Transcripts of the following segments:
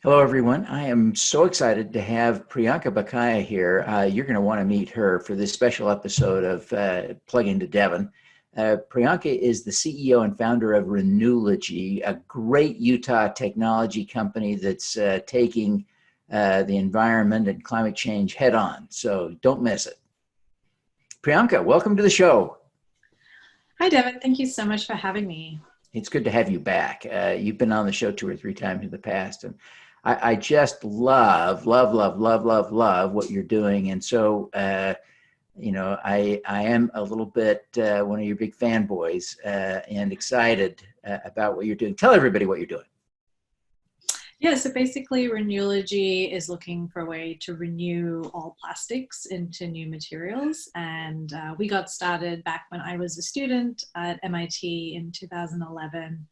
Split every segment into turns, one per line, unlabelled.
Hello, everyone. I am so excited to have Priyanka Bakaya here. You're going to want to meet her for this special episode of Plug into Devin. Priyanka is the CEO and founder of Renewlogy, a great Utah technology company that's taking the environment and climate change head on. So don't miss it. Priyanka, welcome to the show.
Hi, Devin. Thank you so much for having me.
It's good to have you back. You've been on the show two or three times in the past, and I just love what you're doing. And so, I am a little bit one of your big fanboys and excited about what you're doing. Tell everybody what you're doing.
Yeah, so basically, Renewlogy is looking for a way to renew all plastics into new materials. And we got started back when I was a student at MIT in 2011,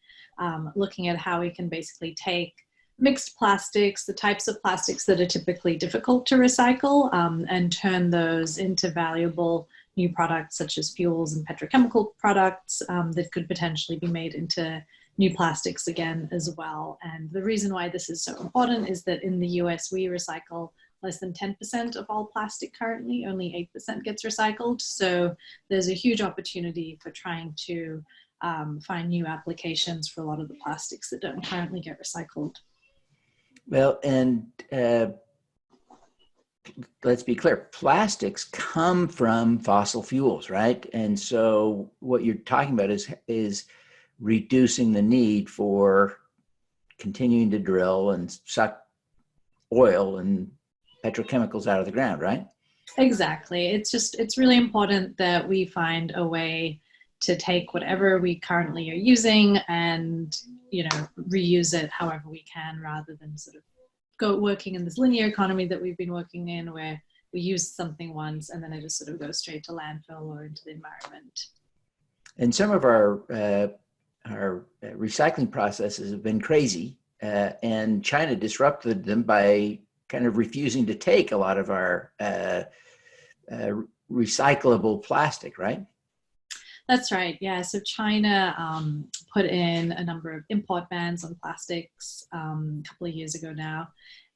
looking at how we can basically take mixed plastics, the types of plastics that are typically difficult to recycle, and turn those into valuable new products such as fuels and petrochemical products that could potentially be made into new plastics again as well. And the reason why this is so important is that in the US, we recycle less than 10% of all plastic currently, only 8% gets recycled. So there's a huge opportunity for trying to find new applications for a lot of the plastics that don't currently get recycled.
Well, and let's be clear, plastics come from fossil fuels, right? And so what you're talking about is reducing the need for continuing to drill and suck oil and petrochemicals out of the ground, right?
Exactly. It's really important that we find a way to take whatever we currently are using and, reuse it however we can, rather than sort of go working in this linear economy that we've been working in, where we use something once and then it just sort of goes straight to landfill or into the environment.
And some of our recycling processes have been crazy, and China disrupted them by kind of refusing to take a lot of our recyclable plastic, right?
That's right. Yeah. So China put in a number of import bans on plastics a couple of years ago now,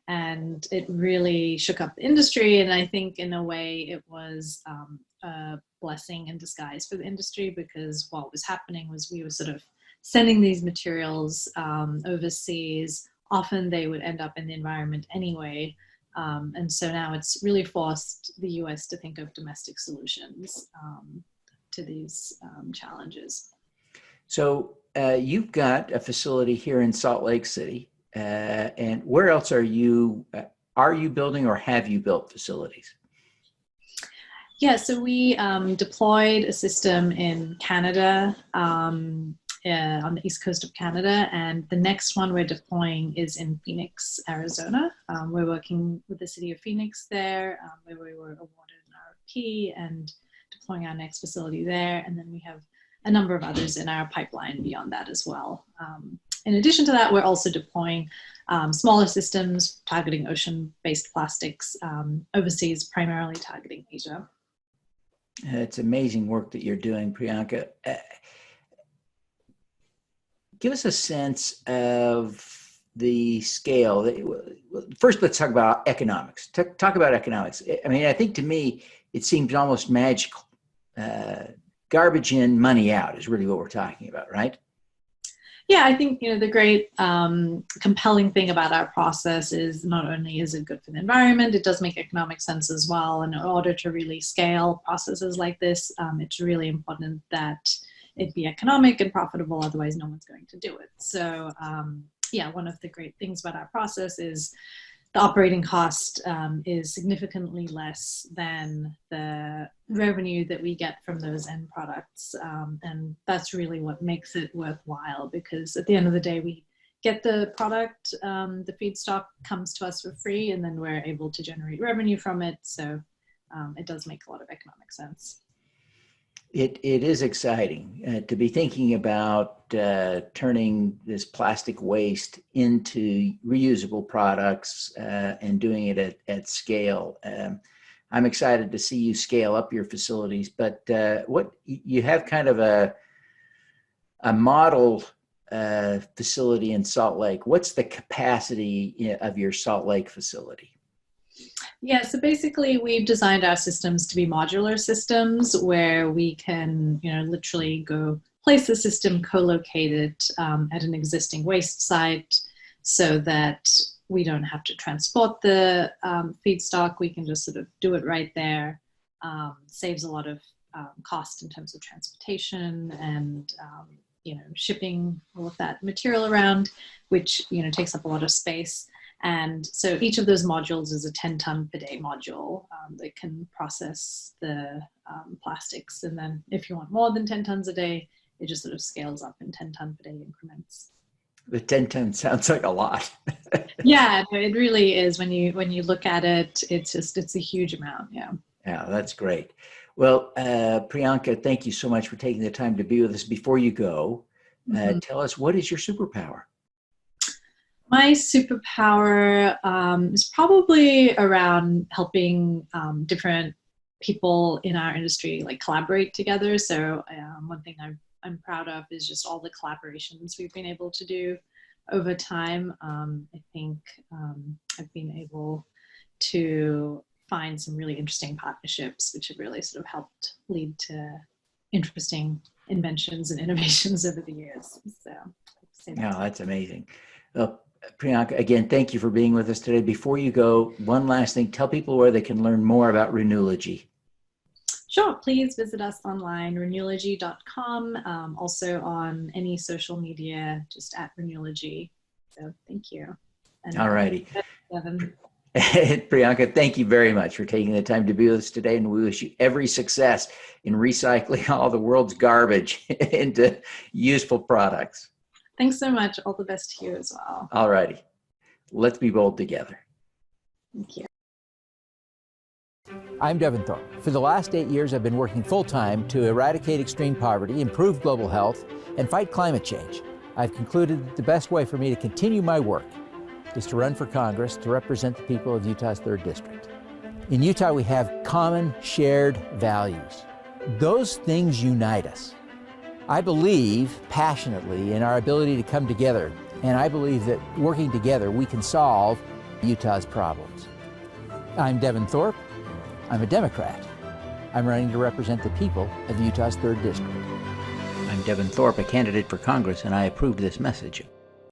and it really shook up the industry. And I think in a way it was a blessing in disguise for the industry, because what was happening was we were sort of sending these materials overseas. Often they would end up in the environment anyway. And so now it's really forced the US to think of domestic solutions to these challenges.
So you've got a facility here in Salt Lake City, and where else are you building or have you built facilities?
Yeah, so we deployed a system in Canada, on the east coast of Canada, and the next one we're deploying is in Phoenix, Arizona. We're working with the city of Phoenix there, where we were awarded an RFP and deploying our next facility there. And then we have a number of others in our pipeline beyond that as well. In addition to that, we're also deploying smaller systems targeting ocean-based plastics overseas, primarily targeting Asia.
It's amazing work that you're doing, Priyanka. Give us a sense of the scale. First, let's talk about economics. Talk about economics. I mean, I think to me, it seems almost magical. Garbage in, money out is really what we're talking about, right?
Yeah, I think, the great compelling thing about our process is not only is it good for the environment, it does make economic sense as well. And in order to really scale processes like this, it's really important that it be economic and profitable, otherwise no one's going to do it. So yeah, one of the great things about our process is the operating cost is significantly less than the revenue that we get from those end products. And that's really what makes it worthwhile, because at the end of the day, we get the product, the feedstock comes to us for free, and then we're able to generate revenue from it. So it does make a lot of economic sense.
It is exciting to be thinking about turning this plastic waste into reusable products and doing it at scale. I'm excited to see you scale up your facilities, but what you have kind of a model facility in Salt Lake. What's the capacity of your Salt Lake facility?
Yeah, so basically we've designed our systems to be modular systems where we can, literally go place the system co-located at an existing waste site so that we don't have to transport the feedstock. We can just sort of do it right there. Saves a lot of cost in terms of transportation and shipping all of that material around, which takes up a lot of space. And so each of those modules is a 10-ton per day module that can process the plastics. And then if you want more than 10 tons a day, it just sort of scales up in 10-ton per day increments.
The 10 tons sounds like a lot.
Yeah, it really is. When you look at it, it's a huge amount. Yeah.
Yeah, that's great. Well, Priyanka, thank you so much for taking the time to be with us. Before you go, tell us, what is your superpower?
My superpower is probably around helping different people in our industry like collaborate together. So one thing I'm proud of is just all the collaborations we've been able to do over time. I think I've been able to find some really interesting partnerships, which have really sort of helped lead to interesting inventions and innovations over the years. So,
yeah, that's amazing. Well, Priyanka, again, thank you for being with us today. Before you go, one last thing, tell people where they can learn more about Renewlogy.
Sure, please visit us online, renewlogy.com, also on any social media, just at Renewlogy. So thank you.
All righty.
Devin.
Priyanka, thank you very much for taking the time to be with us today, and we wish you every success in recycling all the world's garbage into useful products.
Thanks so much. All the best to you as well.
All righty. Let's be bold together.
Thank you.
I'm Devin Thorpe. For the last 8 years, I've been working full-time to eradicate extreme poverty, improve global health, and fight climate change. I've concluded that the best way for me to continue my work is to run for Congress to represent the people of Utah's 3rd District. In Utah, we have common shared values. Those things unite us. I believe passionately in our ability to come together, and I believe that working together, we can solve Utah's problems. I'm Devin Thorpe. I'm a Democrat. I'm running to represent the people of Utah's 3rd District.
I'm Devin Thorpe, a candidate for Congress, and I approved this message.